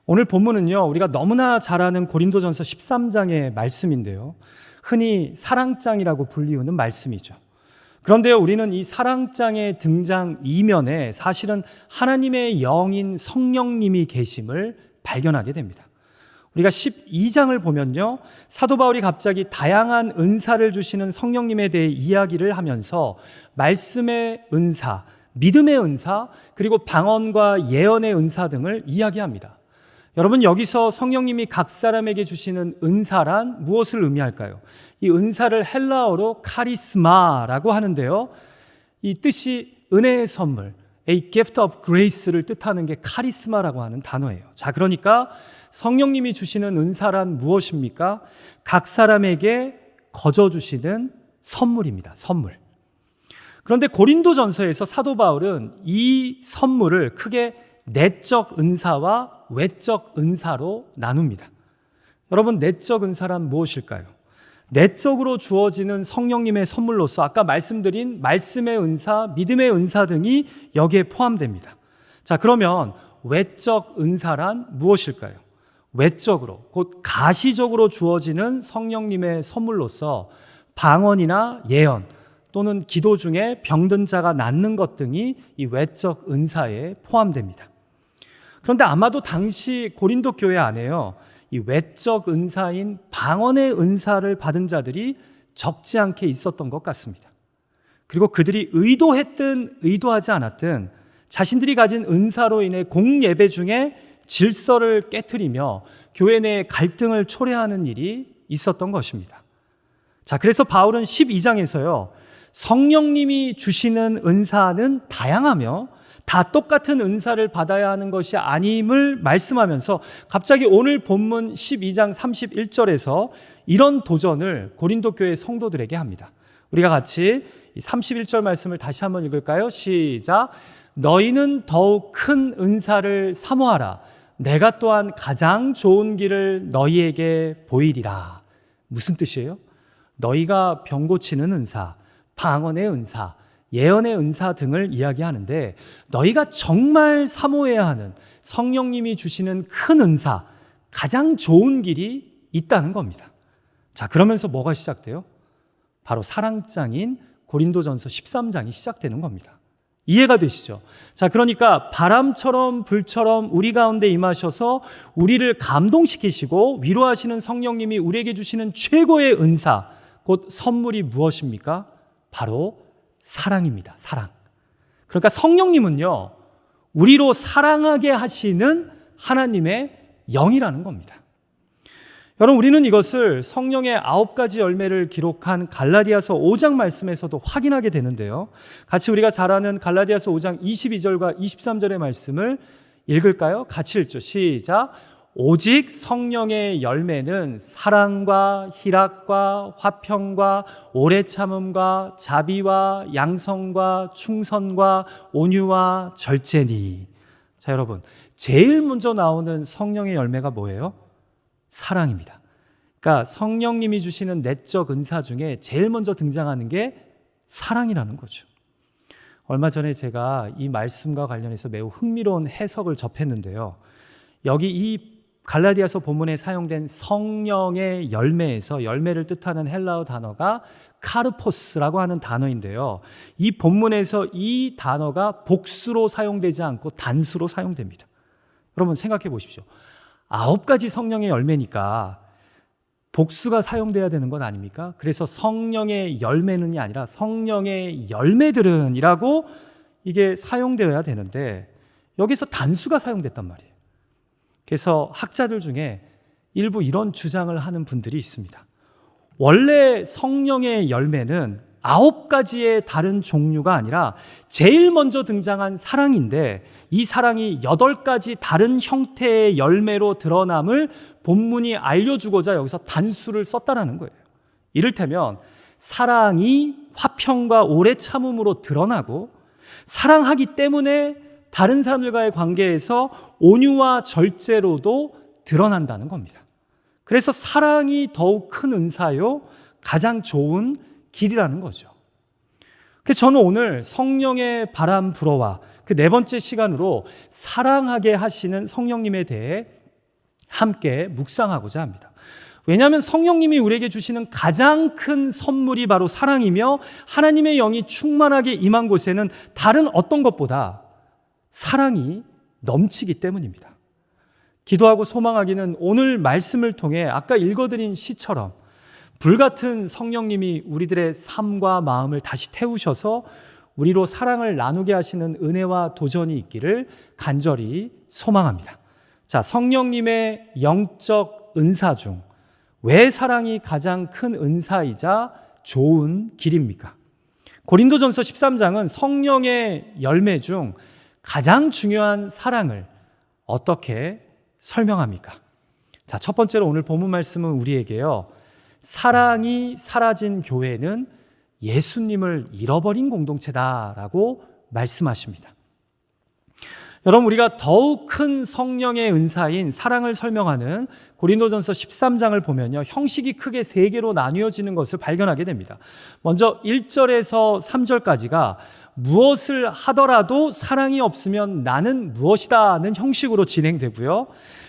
오늘 본문은요, 우리가 너무나 잘 아는 고린도전서 13장의 말씀인데요, 흔히 사랑장이라고 불리우는 말씀이죠. 그런데요, 우리는 이 사랑장의 등장 이면에 사실은 하나님의 영인 성령님이 계심을 발견하게 됩니다. 우리가 12장을 보면요, 사도 바울이 갑자기 다양한 은사를 주시는 성령님에 대해 이야기를 하면서 말씀의 은사, 믿음의 은사, 그리고 방언과 예언의 은사 등을 이야기합니다. 여러분, 여기서 성령님이 각 사람에게 주시는 은사란 무엇을 의미할까요? 이 은사를 헬라어로 카리스마라고 하는데요, 이 뜻이 은혜의 선물, a gift of grace를 뜻하는 게 카리스마라고 하는 단어예요. 자, 그러니까 성령님이 주시는 은사란 무엇입니까? 각 사람에게 거저 주시는 선물입니다. 선물. 그런데 고린도전서에서 사도 바울은 이 선물을 크게 내적 은사와 외적 은사로 나눕니다. 여러분, 내적 은사란 무엇일까요? 내적으로 주어지는 성령님의 선물로서 아까 말씀드린 말씀의 은사, 믿음의 은사 등이 여기에 포함됩니다. 자, 그러면 외적 은사란 무엇일까요? 외적으로, 곧 가시적으로 주어지는 성령님의 선물로서 방언이나 예언 또는 기도 중에 병든 자가 낫는 것 등이 이 외적 은사에 포함됩니다. 그런데 아마도 당시 고린도 교회 안에요, 이 외적 은사인 방언의 은사를 받은 자들이 적지 않게 있었던 것 같습니다. 그리고 그들이 의도했든 의도하지 않았든 자신들이 가진 은사로 인해 공예배 중에 질서를 깨트리며 교회 내 갈등을 초래하는 일이 있었던 것입니다. 자, 그래서 바울은 12장에서요, 성령님이 주시는 은사는 다양하며 다 똑같은 은사를 받아야 하는 것이 아님을 말씀하면서 갑자기 오늘 본문 12장 31절에서 이런 도전을 고린도 교회 성도들에게 합니다. 우리가 같이 31절 말씀을 다시 한번 읽을까요? 시작. 너희는 더욱 큰 은사를 사모하라. 내가 또한 가장 좋은 길을 너희에게 보이리라. 무슨 뜻이에요? 너희가 병 고치는 은사, 방언의 은사, 예언의 은사 등을 이야기하는데 너희가 정말 사모해야 하는 성령님이 주시는 큰 은사, 가장 좋은 길이 있다는 겁니다. 자, 그러면서 뭐가 시작돼요? 바로 사랑장인 고린도전서 13장이 시작되는 겁니다. 이해가 되시죠? 자, 그러니까 바람처럼 불처럼 우리 가운데 임하셔서 우리를 감동시키시고 위로하시는 성령님이 우리에게 주시는 최고의 은사, 곧 선물이 무엇입니까? 바로 사랑입니다. 사랑. 그러니까 성령님은요, 우리로 사랑하게 하시는 하나님의 영이라는 겁니다. 여러분, 우리는 이것을 성령의 9가지 열매를 기록한 갈라디아서 5장 말씀에서도 확인하게 되는데요, 같이 우리가 잘 아는 갈라디아서 5장 22절과 23절의 말씀을 읽을까요? 같이 읽죠. 시작. 오직 성령의 열매는 사랑과 희락과 화평과 오래 참음과 자비와 양성과 충성과 온유와 절제니. 자, 여러분, 제일 먼저 나오는 성령의 열매가 뭐예요? 사랑입니다. 그러니까 성령님이 주시는 내적 은사 중에 제일 먼저 등장하는 게 사랑이라는 거죠. 얼마 전에 제가 이 말씀과 관련해서 매우 흥미로운 해석을 접했는데요, 여기 이 갈라디아서 본문에 사용된 성령의 열매에서 열매를 뜻하는 헬라어 단어가 카르포스라고 하는 단어인데요, 이 본문에서 이 단어가 복수로 사용되지 않고 단수로 사용됩니다. 여러분, 생각해 보십시오. 9가지 성령의 열매니까 복수가 사용돼야 되는 건 아닙니까? 그래서 성령의 열매는이 아니라 성령의 열매들은 이라고 이게 사용되어야 되는데 여기서 단수가 사용됐단 말이에요. 그래서 학자들 중에 일부 이런 주장을 하는 분들이 있습니다. 원래 성령의 열매는 9가지의 다른 종류가 아니라 제일 먼저 등장한 사랑인데 이 사랑이 8가지 다른 형태의 열매로 드러남을 본문이 알려주고자 여기서 단수를 썼다라는 거예요. 이를테면 사랑이 화평과 오래 참음으로 드러나고 사랑하기 때문에 다른 사람들과의 관계에서 온유와 절제로도 드러난다는 겁니다. 그래서 사랑이 더욱 큰 은사요, 가장 좋은 길이라는 거죠. 그래서 저는 오늘 성령의 바람 불어와 그 4번째 시간으로 사랑하게 하시는 성령님에 대해 함께 묵상하고자 합니다. 왜냐하면 성령님이 우리에게 주시는 가장 큰 선물이 바로 사랑이며 하나님의 영이 충만하게 임한 곳에는 다른 어떤 것보다 사랑이 넘치기 때문입니다. 기도하고 소망하기는 오늘 말씀을 통해 아까 읽어드린 시처럼 불같은 성령님이 우리들의 삶과 마음을 다시 태우셔서 우리로 사랑을 나누게 하시는 은혜와 도전이 있기를 간절히 소망합니다. 자, 성령님의 영적 은사 중 왜 사랑이 가장 큰 은사이자 좋은 길입니까? 고린도전서 13장은 성령의 열매 중 가장 중요한 사랑을 어떻게 설명합니까? 자, 첫 번째로 오늘 본문 말씀은 우리에게요, 사랑이 사라진 교회는 예수님을 잃어버린 공동체다라고 말씀하십니다. 여러분, 우리가 더욱 큰 성령의 은사인 사랑을 설명하는 고린도전서 13장을 보면요, 형식이 크게 세 개로 나뉘어지는 것을 발견하게 됩니다. 먼저 1절에서 3절까지가 무엇을 하더라도 사랑이 없으면 나는 무엇이다는 형식으로 진행되고요.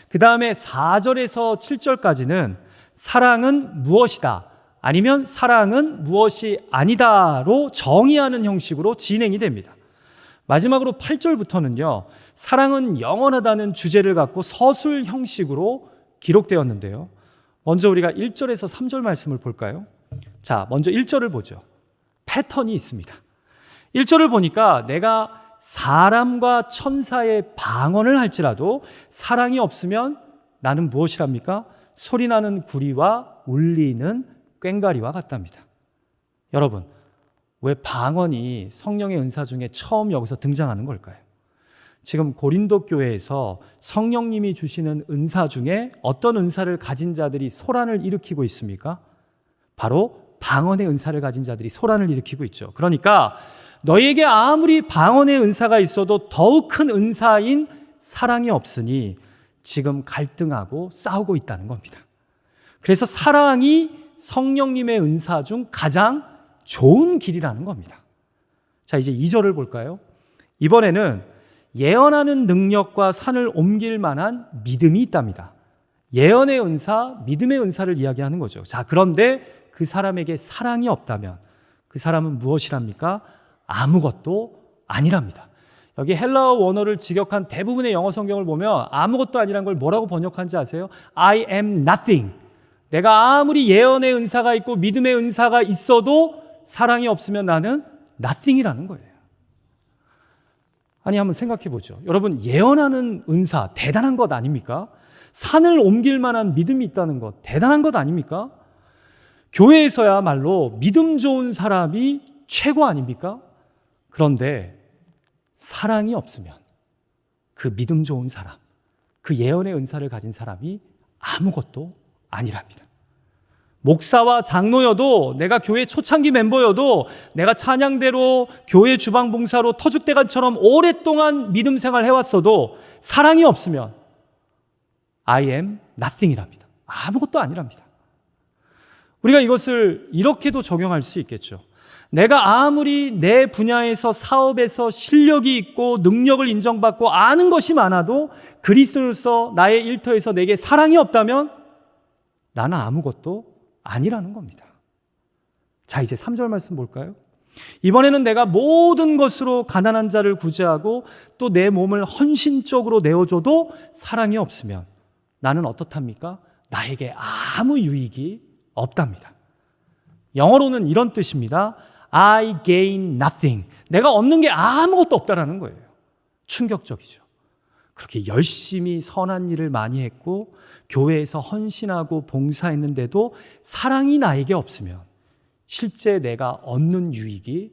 그 다음에 4절에서 7절까지는 사랑은 무엇이다, 아니면 사랑은 무엇이 아니다로 정의하는 형식으로 진행이 됩니다. 마지막으로 8절부터는요, 사랑은 영원하다는 주제를 갖고 서술 형식으로 기록되었는데요. 먼저 우리가 1절에서 3절 말씀을 볼까요? 자, 먼저 1절을 보죠. 패턴이 있습니다. 1절을 보니까 내가 사람과 천사의 방언을 할지라도 사랑이 없으면 나는 무엇이랍니까? 소리나는 구리와 울리는 꽹과리와 같답니다. 여러분, 왜 방언이 성령의 은사 중에 처음 여기서 등장하는 걸까요? 지금 고린도 교회에서 성령님이 주시는 은사 중에 어떤 은사를 가진 자들이 소란을 일으키고 있습니까? 바로 방언의 은사를 가진 자들이 소란을 일으키고 있죠. 그러니까 너희에게 아무리 방언의 은사가 있어도 더욱 큰 은사인 사랑이 없으니 지금 갈등하고 싸우고 있다는 겁니다. 그래서 사랑이 성령님의 은사 중 가장 좋은 길이라는 겁니다. 자, 이제 2절을 볼까요? 이번에는 예언하는 능력과 산을 옮길 만한 믿음이 있답니다. 예언의 은사, 믿음의 은사를 이야기하는 거죠. 자, 그런데 그 사람에게 사랑이 없다면 그 사람은 무엇이랍니까? 아무것도 아니랍니다. 여기 헬라어 원어를 직역한 대부분의 영어 성경을 보면 아무것도 아니란 걸 뭐라고 번역한지 아세요? I am nothing. 내가 아무리 예언의 은사가 있고 믿음의 은사가 있어도 사랑이 없으면 나는 nothing이라는 거예요. 아니, 한번 생각해 보죠. 여러분, 예언하는 은사 대단한 것 아닙니까? 산을 옮길 만한 믿음이 있다는 것 대단한 것 아닙니까? 교회에서야말로 믿음 좋은 사람이 최고 아닙니까? 그런데 사랑이 없으면 그 믿음 좋은 사람, 그 예언의 은사를 가진 사람이 아무것도 아니랍니다. 목사와 장로여도, 내가 교회 초창기 멤버여도, 내가 찬양대로 교회 주방봉사로 터줏대감처럼 오랫동안 믿음 생활 해왔어도 사랑이 없으면 I am nothing이랍니다. 아무것도 아니랍니다. 우리가 이것을 이렇게도 적용할 수 있겠죠. 내가 아무리 내 분야에서 사업에서 실력이 있고 능력을 인정받고 아는 것이 많아도 그리스도로서 나의 일터에서 내게 사랑이 없다면 나는 아무것도 아니라는 겁니다. 자, 이제 3절 말씀 볼까요? 이번에는 내가 모든 것으로 가난한 자를 구제하고 또 내 몸을 헌신적으로 내어줘도 사랑이 없으면 나는 어떻답니까? 나에게 아무 유익이 없답니다. 영어로는 이런 뜻입니다. I gain nothing. 내가 얻는 게 아무것도 없다라는 거예요. 충격적이죠. 그렇게 열심히 선한 일을 많이 했고 교회에서 헌신하고 봉사했는데도 사랑이 나에게 없으면 실제 내가 얻는 유익이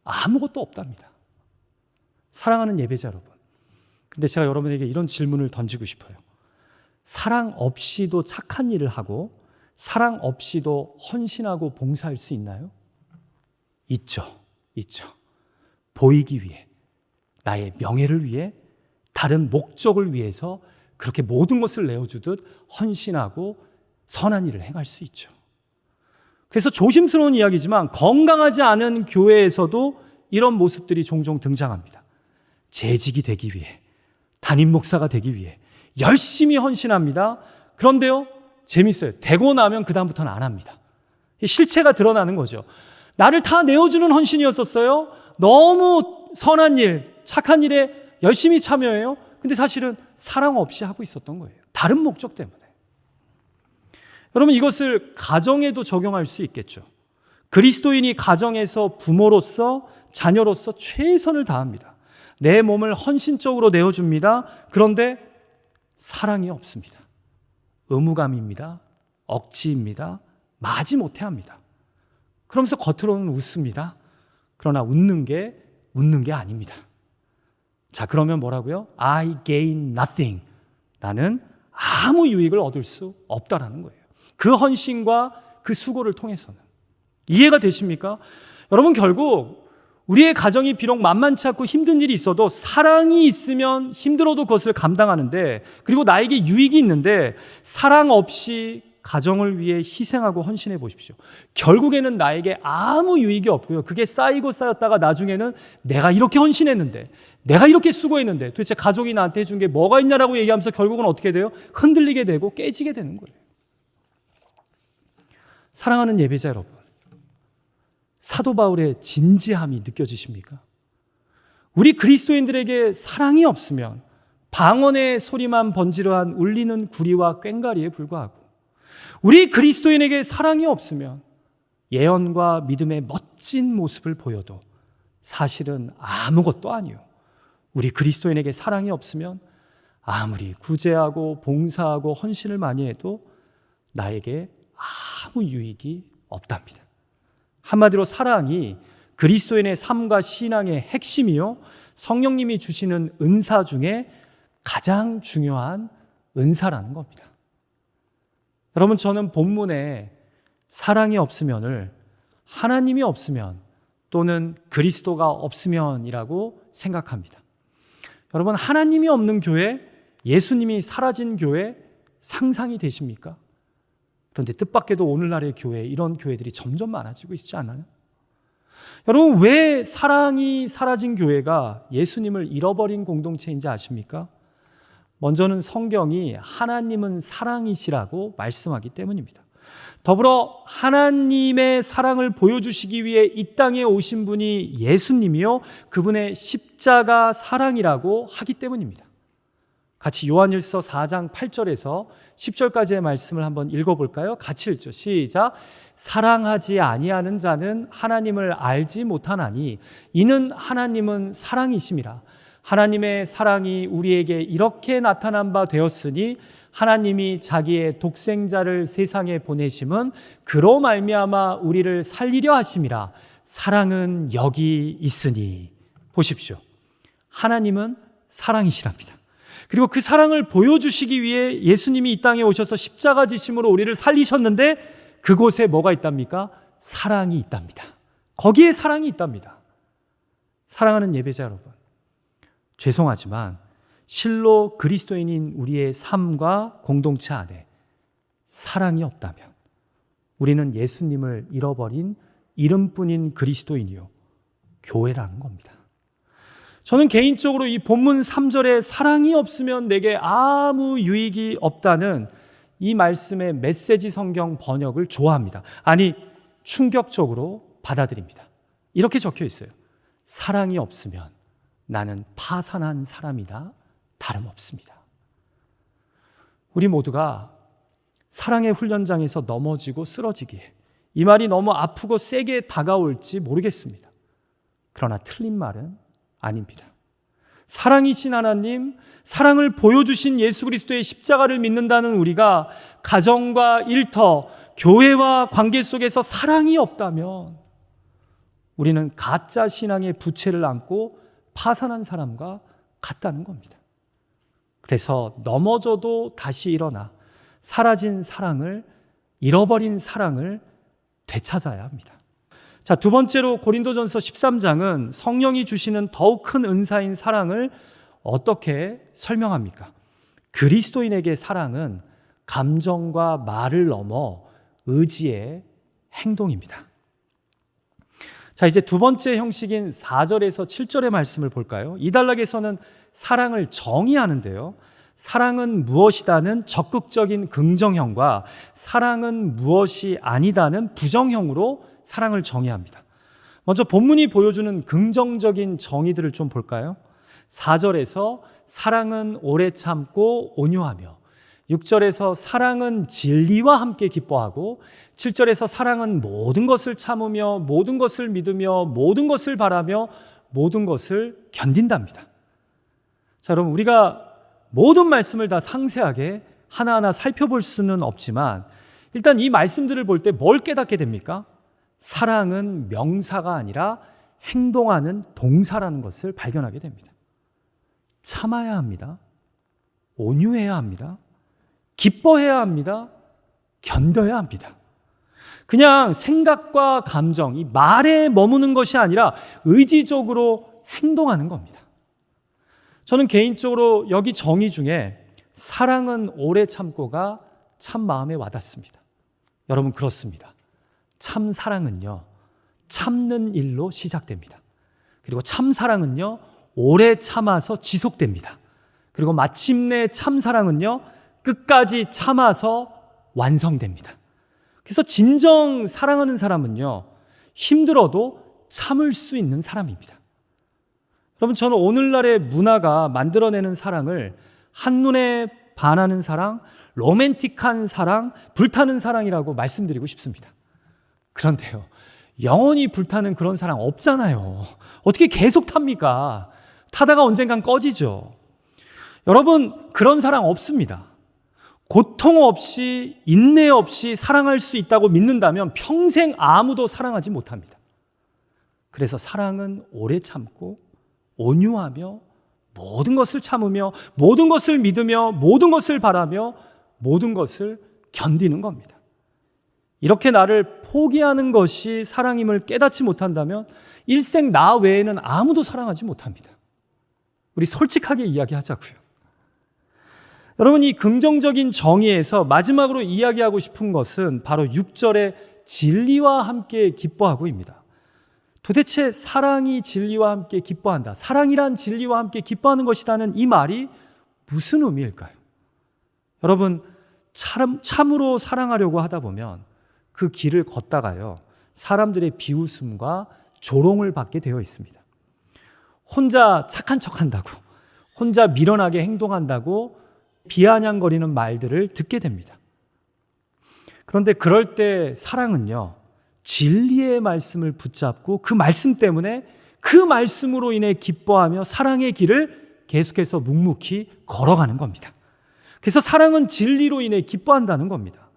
아무것도 없답니다. 사랑하는 예배자 여러분, 근데 제가 여러분에게 이런 질문을 던지고 싶어요. 사랑 없이도 착한 일을 하고 사랑 없이도 헌신하고 봉사할 수 있나요? 있죠. 보이기 위해, 나의 명예를 위해, 다른 목적을 위해서 그렇게 모든 것을 내어주듯 헌신하고 선한 일을 행할 수 있죠. 그래서 조심스러운 이야기지만 건강하지 않은 교회에서도 이런 모습들이 종종 등장합니다. 재직이 되기 위해, 담임 목사가 되기 위해, 열심히 헌신합니다. 그런데요, 재밌어요. 되고 나면 그 다음부터는 안 합니다. 실체가 드러나는 거죠. 나를 다 내어주는 헌신이었었어요. 너무 선한 일, 착한 일에 열심히 참여해요. 근데 사실은 사랑 없이 하고 있었던 거예요. 다른 목적 때문에. 여러분, 이것을 가정에도 적용할 수 있겠죠. 그리스도인이 가정에서 부모로서, 자녀로서 최선을 다합니다. 내 몸을 헌신적으로 내어줍니다. 그런데 사랑이 없습니다. 의무감입니다. 억지입니다. 마지못해 합니다. 그러면서 겉으로는 웃습니다. 그러나 웃는 게 아닙니다. 자, 그러면 뭐라고요? I gain nothing. 나는 아무 유익을 얻을 수 없다라는 거예요. 그 헌신과 그 수고를 통해서는. 이해가 되십니까? 여러분, 결국 우리의 가정이 비록 만만치 않고 힘든 일이 있어도 사랑이 있으면 힘들어도 그것을 감당하는데, 그리고 나에게 유익이 있는데 사랑 없이 가정을 위해 희생하고 헌신해 보십시오. 결국에는 나에게 아무 유익이 없고요. 그게 쌓이고 쌓였다가 나중에는 내가 이렇게 헌신했는데, 내가 이렇게 수고했는데 도대체 가족이 나한테 해준 게 뭐가 있냐라고 얘기하면서 결국은 어떻게 돼요? 흔들리게 되고 깨지게 되는 거예요. 사랑하는 예배자 여러분, 사도 바울의 진지함이 느껴지십니까? 우리 그리스도인들에게 사랑이 없으면 방언의 소리만 번지르한 울리는 구리와 꽹과리에 불과하고, 우리 그리스도인에게 사랑이 없으면 예언과 믿음의 멋진 모습을 보여도 사실은 아무것도 아니요. 우리 그리스도인에게 사랑이 없으면 아무리 구제하고 봉사하고 헌신을 많이 해도 나에게 아무 유익이 없답니다. 한마디로 사랑이 그리스도인의 삶과 신앙의 핵심이요, 성령님이 주시는 은사 중에 가장 중요한 은사라는 겁니다. 여러분, 저는 본문에 사랑이 없으면을 하나님이 없으면 또는 그리스도가 없으면이라고 생각합니다. 여러분, 하나님이 없는 교회, 예수님이 사라진 교회 상상이 되십니까? 그런데 뜻밖에도 오늘날의 교회, 이런 교회들이 점점 많아지고 있지 않아요? 여러분, 왜 사랑이 사라진 교회가 예수님을 잃어버린 공동체인지 아십니까? 먼저는 성경이 하나님은 사랑이시라고 말씀하기 때문입니다. 더불어 하나님의 사랑을 보여주시기 위해 이 땅에 오신 분이 예수님이요, 그분의 십자가 사랑이라고 하기 때문입니다. 같이 요한일서 4장 8절에서 10절까지의 말씀을 한번 읽어볼까요? 같이 읽죠. 시작. 사랑하지 아니하는 자는 하나님을 알지 못하나니 이는 하나님은 사랑이심이라. 하나님의 사랑이 우리에게 이렇게 나타난 바 되었으니 하나님이 자기의 독생자를 세상에 보내심은 그로 말미암아 우리를 살리려 하심이라. 사랑은 여기 있으니. 보십시오. 하나님은 사랑이시랍니다. 그리고 그 사랑을 보여주시기 위해 예수님이 이 땅에 오셔서 십자가 지심으로 우리를 살리셨는데 그곳에 뭐가 있답니까? 사랑이 있답니다. 거기에 사랑이 있답니다. 사랑하는 예배자 여러분, 죄송하지만 실로 그리스도인인 우리의 삶과 공동체 안에 사랑이 없다면 우리는 예수님을 잃어버린 이름뿐인 그리스도인이요, 교회라는 겁니다. 저는 개인적으로 이 본문 3절에 사랑이 없으면 내게 아무 유익이 없다는 이 말씀의 메시지 성경 번역을 좋아합니다. 아니, 충격적으로 받아들입니다. 이렇게 적혀 있어요. 사랑이 없으면 나는 파산한 사람이다 다름없습니다. 우리 모두가 사랑의 훈련장에서 넘어지고 쓰러지기에 이 말이 너무 아프고 세게 다가올지 모르겠습니다. 그러나 틀린 말은 아닙니다. 사랑이신 하나님, 사랑을 보여주신 예수 그리스도의 십자가를 믿는다는 우리가 가정과 일터, 교회와 관계 속에서 사랑이 없다면 우리는 가짜 신앙의 부채를 안고 파산한 사람과 같다는 겁니다. 그래서 넘어져도 다시 일어나 사라진 사랑을, 잃어버린 사랑을 되찾아야 합니다. 자, 두 번째로 고린도전서 13장은 성령이 주시는 더욱 큰 은사인 사랑을 어떻게 설명합니까? 그리스도인에게 사랑은 감정과 말을 넘어 의지의 행동입니다. 자, 이제 두 번째 형식인 4절에서 7절의 말씀을 볼까요? 이 단락에서는 사랑을 정의하는데요, 사랑은 무엇이다는 적극적인 긍정형과 사랑은 무엇이 아니다는 부정형으로 사랑을 정의합니다. 먼저 본문이 보여주는 긍정적인 정의들을 좀 볼까요? 4절에서 사랑은 오래 참고 온유하며, 6절에서 사랑은 진리와 함께 기뻐하고, 7절에서 사랑은 모든 것을 참으며 모든 것을 믿으며 모든 것을 바라며 모든 것을 견딘답니다. 자, 여러분, 우리가 모든 말씀을 다 상세하게 하나하나 살펴볼 수는 없지만 일단 이 말씀들을 볼 때 뭘 깨닫게 됩니까? 사랑은 명사가 아니라 행동하는 동사라는 것을 발견하게 됩니다. 참아야 합니다. 온유해야 합니다. 기뻐해야 합니다. 견뎌야 합니다. 그냥 생각과 감정, 이 말에 머무는 것이 아니라 의지적으로 행동하는 겁니다. 저는 개인적으로 여기 정의 중에 사랑은 오래 참고가 참 마음에 와닿습니다. 여러분, 그렇습니다. 참 사랑은요, 참는 일로 시작됩니다. 그리고 참 사랑은요, 오래 참아서 지속됩니다. 그리고 마침내 참 사랑은요, 끝까지 참아서 완성됩니다. 그래서 진정 사랑하는 사람은요, 힘들어도 참을 수 있는 사람입니다. 여러분, 저는 오늘날의 문화가 만들어내는 사랑을 한눈에 반하는 사랑, 로맨틱한 사랑, 불타는 사랑이라고 말씀드리고 싶습니다. 그런데요, 영원히 불타는 그런 사랑 없잖아요. 어떻게 계속 탑니까? 타다가 언젠간 꺼지죠. 여러분, 그런 사랑 없습니다. 고통 없이, 인내 없이 사랑할 수 있다고 믿는다면 평생 아무도 사랑하지 못합니다. 그래서 사랑은 오래 참고 온유하며 모든 것을 참으며 모든 것을 믿으며 모든 것을 바라며 모든 것을 견디는 겁니다. 이렇게 나를 포기하는 것이 사랑임을 깨닫지 못한다면 일생 나 외에는 아무도 사랑하지 못합니다. 우리 솔직하게 이야기하자고요. 여러분, 이 긍정적인 정의에서 마지막으로 이야기하고 싶은 것은 바로 6절의 진리와 함께 기뻐하고입니다. 도대체 사랑이 진리와 함께 기뻐한다, 사랑이란 진리와 함께 기뻐하는 것이라는 이 말이 무슨 의미일까요? 여러분, 참으로 사랑하려고 하다 보면 그 길을 걷다가요, 사람들의 비웃음과 조롱을 받게 되어 있습니다. 혼자 착한 척한다고, 혼자 미련하게 행동한다고 비아냥거리는 말들을 듣게 됩니다. 그런데 그럴 때 사랑은요, 진리의 말씀을 붙잡고 그 말씀 때문에 그 말씀으로 인해 기뻐하며 사랑의 길을 계속해서 묵묵히 걸어가는 겁니다. 그래서 사랑은 진리로 인해 기뻐한다는 겁니다.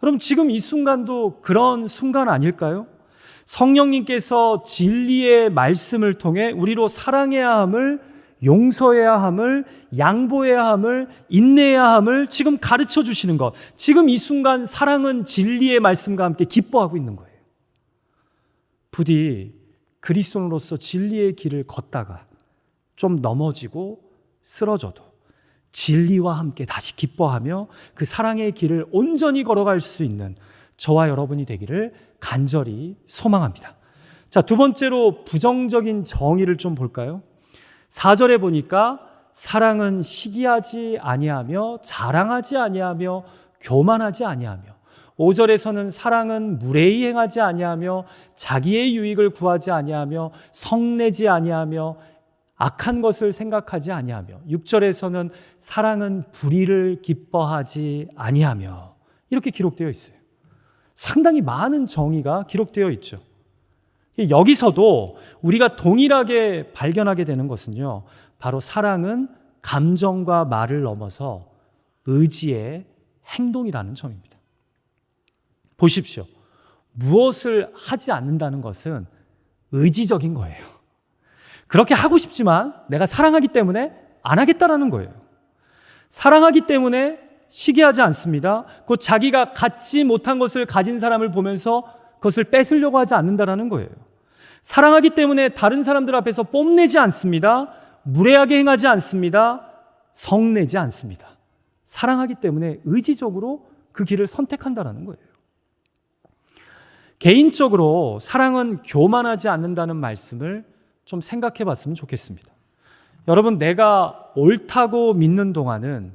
여러분, 지금 이 순간도 그런 순간 아닐까요? 성령님께서 진리의 말씀을 통해 우리로 사랑해야 함을, 용서해야 함을, 양보해야 함을, 인내해야 함을 지금 가르쳐 주시는 것, 지금 이 순간 사랑은 진리의 말씀과 함께 기뻐하고 있는 거예요. 부디 그리스도인으로서 진리의 길을 걷다가 좀 넘어지고 쓰러져도 진리와 함께 다시 기뻐하며 그 사랑의 길을 온전히 걸어갈 수 있는 저와 여러분이 되기를 간절히 소망합니다. 자, 두 번째로 부정적인 정의를 좀 볼까요? 4절에 보니까 사랑은 시기하지 아니하며 자랑하지 아니하며 교만하지 아니하며, 5절에서는 사랑은 무례히 행하지 아니하며 자기의 유익을 구하지 아니하며 성내지 아니하며 악한 것을 생각하지 아니하며, 6절에서는 사랑은 불의를 기뻐하지 아니하며, 이렇게 기록되어 있어요. 상당히 많은 정의가 기록되어 있죠. 여기서도 우리가 동일하게 발견하게 되는 것은요, 바로 사랑은 감정과 말을 넘어서 의지의 행동이라는 점입니다. 보십시오. 무엇을 하지 않는다는 것은 의지적인 거예요. 그렇게 하고 싶지만 내가 사랑하기 때문에 안 하겠다라는 거예요. 사랑하기 때문에 시기하지 않습니다. 곧 자기가 갖지 못한 것을 가진 사람을 보면서 그것을 뺏으려고 하지 않는다라는 거예요. 사랑하기 때문에 다른 사람들 앞에서 뽐내지 않습니다. 무례하게 행하지 않습니다. 성내지 않습니다. 사랑하기 때문에 의지적으로 그 길을 선택한다라는 거예요. 개인적으로 사랑은 교만하지 않는다는 말씀을 좀 생각해 봤으면 좋겠습니다. 여러분, 내가 옳다고 믿는 동안은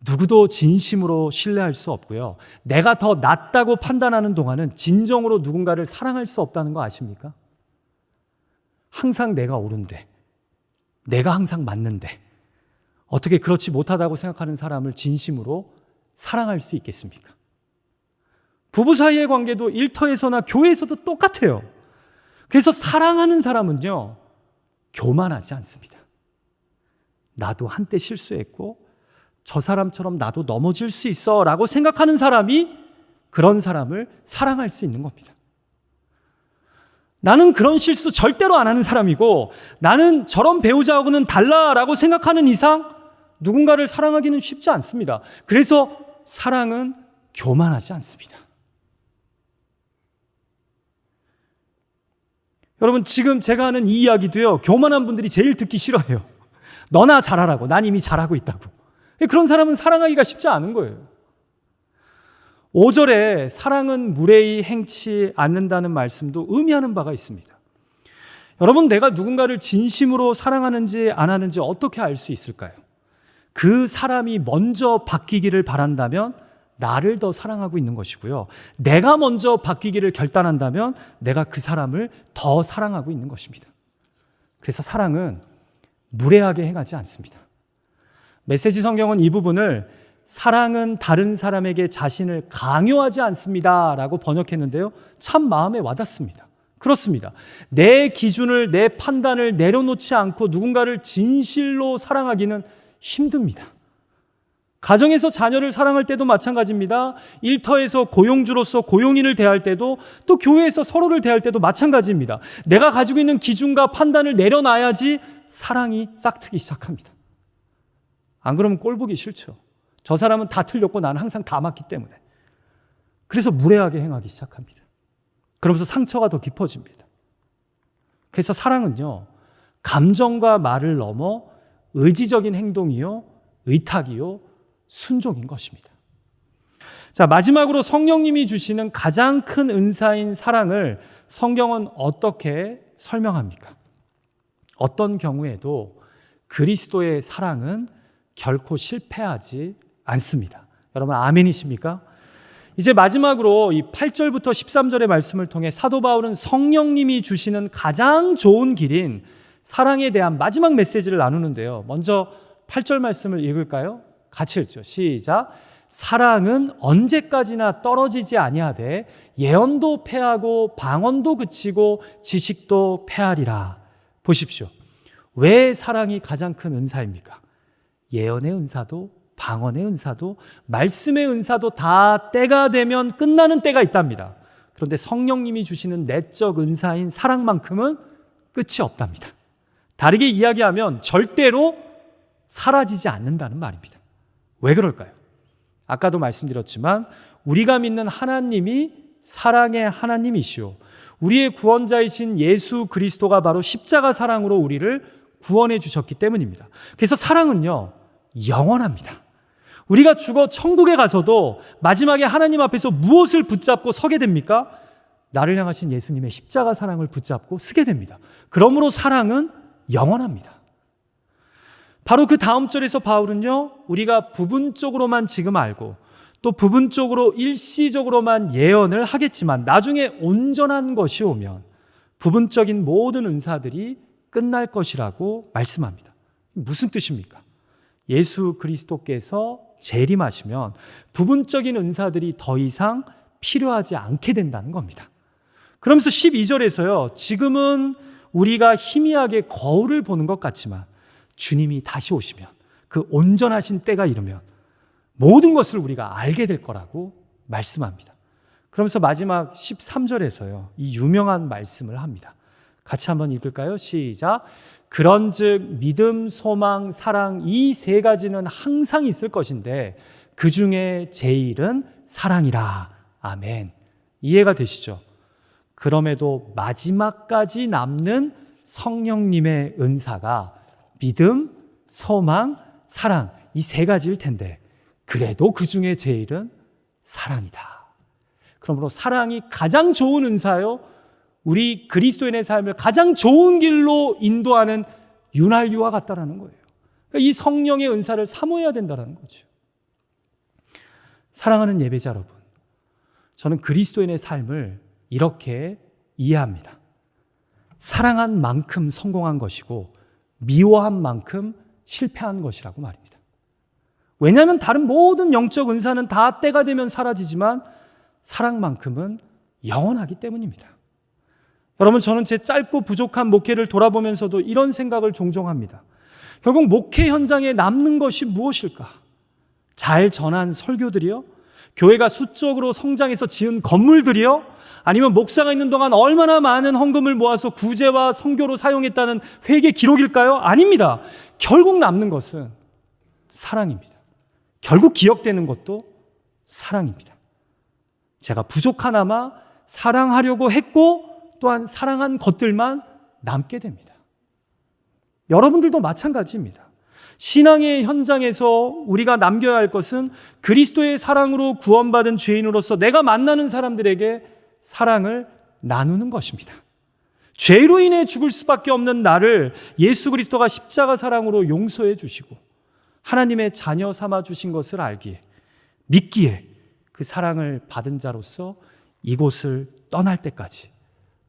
누구도 진심으로 신뢰할 수 없고요. 내가 더 낫다고 판단하는 동안은 진정으로 누군가를 사랑할 수 없다는 거 아십니까? 항상 내가 옳은데, 내가 항상 맞는데 어떻게 그렇지 못하다고 생각하는 사람을 진심으로 사랑할 수 있겠습니까? 부부 사이의 관계도 일터에서나 교회에서도 똑같아요. 그래서 사랑하는 사람은요, 교만하지 않습니다. 나도 한때 실수했고 저 사람처럼 나도 넘어질 수 있어 라고 생각하는 사람이 그런 사람을 사랑할 수 있는 겁니다. 나는 그런 실수 절대로 안 하는 사람이고 나는 저런 배우자하고는 달라라고 생각하는 이상 누군가를 사랑하기는 쉽지 않습니다. 그래서 사랑은 교만하지 않습니다. 여러분, 지금 제가 하는 이 이야기도요, 교만한 분들이 제일 듣기 싫어해요. 너나 잘하라고, 난 이미 잘하고 있다고. 그런 사람은 사랑하기가 쉽지 않은 거예요. 5절에 사랑은 무례히 행치 않는다는 말씀도 의미하는 바가 있습니다. 여러분, 내가 누군가를 진심으로 사랑하는지 안 하는지 어떻게 알 수 있을까요? 그 사람이 먼저 바뀌기를 바란다면 나를 더 사랑하고 있는 것이고요. 내가 먼저 바뀌기를 결단한다면 내가 그 사람을 더 사랑하고 있는 것입니다. 그래서 사랑은 무례하게 행하지 않습니다. 메시지 성경은 이 부분을 사랑은 다른 사람에게 자신을 강요하지 않습니다 라고 번역했는데요, 참 마음에 와닿습니다. 그렇습니다. 내 기준을, 내 판단을 내려놓지 않고 누군가를 진실로 사랑하기는 힘듭니다. 가정에서 자녀를 사랑할 때도 마찬가지입니다. 일터에서 고용주로서 고용인을 대할 때도, 또 교회에서 서로를 대할 때도 마찬가지입니다. 내가 가지고 있는 기준과 판단을 내려놔야지 사랑이 싹트기 시작합니다. 안 그러면 꼴 보기 싫죠. 저 사람은 다 틀렸고 나는 항상 다 맞기 때문에. 그래서 무례하게 행하기 시작합니다. 그러면서 상처가 더 깊어집니다. 그래서 사랑은요, 감정과 말을 넘어 의지적인 행동이요, 의탁이요, 순종인 것입니다. 자, 마지막으로 성령님이 주시는 가장 큰 은사인 사랑을 성경은 어떻게 설명합니까? 어떤 경우에도 그리스도의 사랑은 결코 실패하지 않습니다. 여러분, 아멘이십니까? 이제 마지막으로 이 8절부터 13절의 말씀을 통해 사도 바울은 성령님이 주시는 가장 좋은 길인 사랑에 대한 마지막 메시지를 나누는데요. 먼저 8절 말씀을 읽을까요? 같이 읽죠. 시작. 사랑은 언제까지나 떨어지지 아니하되 예언도 패하고 방언도 그치고 지식도 패하리라. 보십시오. 왜 사랑이 가장 큰 은사입니까? 예언의 은사도, 방언의 은사도, 말씀의 은사도 다 때가 되면 끝나는 때가 있답니다. 그런데 성령님이 주시는 내적 은사인 사랑만큼은 끝이 없답니다. 다르게 이야기하면 절대로 사라지지 않는다는 말입니다. 왜 그럴까요? 아까도 말씀드렸지만 우리가 믿는 하나님이 사랑의 하나님이시오, 우리의 구원자이신 예수 그리스도가 바로 십자가 사랑으로 우리를 구원해 주셨기 때문입니다. 그래서 사랑은요, 영원합니다. 우리가 죽어 천국에 가서도 마지막에 하나님 앞에서 무엇을 붙잡고 서게 됩니까? 나를 향하신 예수님의 십자가 사랑을 붙잡고 서게 됩니다. 그러므로 사랑은 영원합니다. 바로 그 다음 절에서 바울은요, 우리가 부분적으로만 지금 알고 또 부분적으로 일시적으로만 예언을 하겠지만 나중에 온전한 것이 오면 부분적인 모든 은사들이 끝날 것이라고 말씀합니다. 무슨 뜻입니까? 예수 그리스도께서 재림하시면 부분적인 은사들이 더 이상 필요하지 않게 된다는 겁니다. 그러면서 12절에서요, 지금은 우리가 희미하게 거울을 보는 것 같지만 주님이 다시 오시면, 그 온전하신 때가 이르면 모든 것을 우리가 알게 될 거라고 말씀합니다. 그러면서 마지막 13절에서요, 이 유명한 말씀을 합니다. 같이 한번 읽을까요? 시작. 그런즉 믿음, 소망, 사랑, 이 세 가지는 항상 있을 것인데 그 중에 제일은 사랑이라. 아멘. 이해가 되시죠? 그럼에도 마지막까지 남는 성령님의 은사가 믿음, 소망, 사랑, 이 세 가지일 텐데 그래도 그 중에 제일은 사랑이다. 그러므로 사랑이 가장 좋은 은사요, 우리 그리스도인의 삶을 가장 좋은 길로 인도하는 윤활유와 같다라는 거예요. 그러니까 이 성령의 은사를 사모해야 된다는 거죠. 사랑하는 예배자 여러분, 저는 그리스도인의 삶을 이렇게 이해합니다. 사랑한 만큼 성공한 것이고 미워한 만큼 실패한 것이라고 말입니다. 왜냐하면 다른 모든 영적 은사는 다 때가 되면 사라지지만 사랑만큼은 영원하기 때문입니다. 여러분, 저는 제 짧고 부족한 목회를 돌아보면서도 이런 생각을 종종 합니다. 결국 목회 현장에 남는 것이 무엇일까? 잘 전한 설교들이요? 교회가 수적으로 성장해서 지은 건물들이요? 아니면 목사가 있는 동안 얼마나 많은 헌금을 모아서 구제와 선교로 사용했다는 회개 기록일까요? 아닙니다. 결국 남는 것은 사랑입니다. 결국 기억되는 것도 사랑입니다. 제가 부족하나마 사랑하려고 했고 또한 사랑한 것들만 남게 됩니다. 여러분들도 마찬가지입니다. 신앙의 현장에서 우리가 남겨야 할 것은 그리스도의 사랑으로 구원받은 죄인으로서 내가 만나는 사람들에게 사랑을 나누는 것입니다. 죄로 인해 죽을 수밖에 없는 나를 예수 그리스도가 십자가 사랑으로 용서해 주시고 하나님의 자녀 삼아 주신 것을 알기에, 믿기에 그 사랑을 받은 자로서 이곳을 떠날 때까지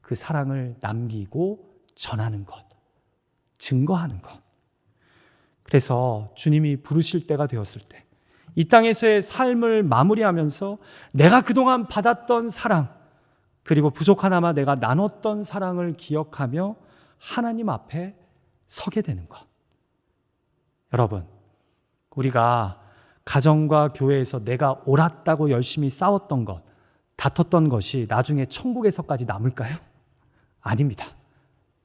그 사랑을 남기고 전하는 것, 증거하는 것. 그래서 주님이 부르실 때가 되었을 때 이 땅에서의 삶을 마무리하면서 내가 그동안 받았던 사랑, 그리고 부족하나마 내가 나눴던 사랑을 기억하며 하나님 앞에 서게 되는 것. 여러분, 우리가 가정과 교회에서 내가 옳았다고 열심히 싸웠던 것, 다퉜던 것이 나중에 천국에서까지 남을까요? 아닙니다.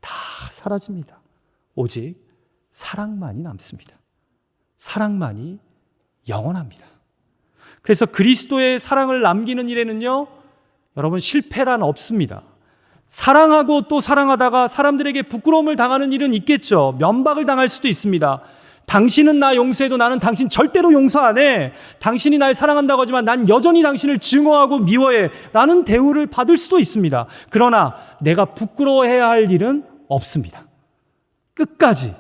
다 사라집니다. 오직 사랑만이 남습니다. 사랑만이 영원합니다. 그래서 그리스도의 사랑을 남기는 일에는요, 여러분, 실패란 없습니다. 사랑하고 또 사랑하다가 사람들에게 부끄러움을 당하는 일은 있겠죠. 면박을 당할 수도 있습니다. 당신은 나 용서해도 나는 당신 절대로 용서 안 해. 당신이 날 사랑한다고 하지만 난 여전히 당신을 증오하고 미워해. 라는 대우를 받을 수도 있습니다. 그러나 내가 부끄러워해야 할 일은 없습니다. 끝까지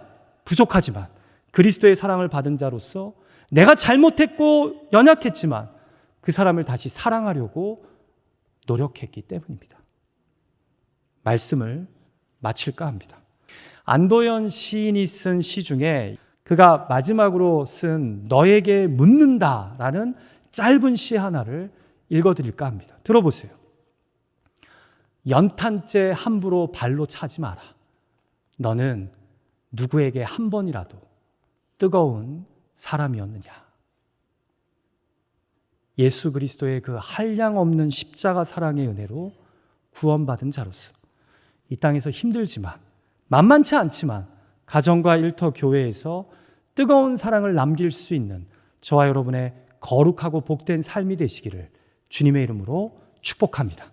부족하지만 그리스도의 사랑을 받은 자로서 내가 잘못했고 연약했지만 그 사람을 다시 사랑하려고 노력했기 때문입니다. 말씀을 마칠까 합니다. 안도현 시인이 쓴 시 중에 그가 마지막으로 쓴 너에게 묻는다라는 짧은 시 하나를 읽어드릴까 합니다. 들어보세요. 연탄재 함부로 발로 차지 마라. 너는 누구에게 한 번이라도 뜨거운 사람이었느냐. 예수 그리스도의 그 한량없는 십자가 사랑의 은혜로 구원받은 자로서 이 땅에서 힘들지만 만만치 않지만 가정과 일터 교회에서 뜨거운 사랑을 남길 수 있는 저와 여러분의 거룩하고 복된 삶이 되시기를 주님의 이름으로 축복합니다.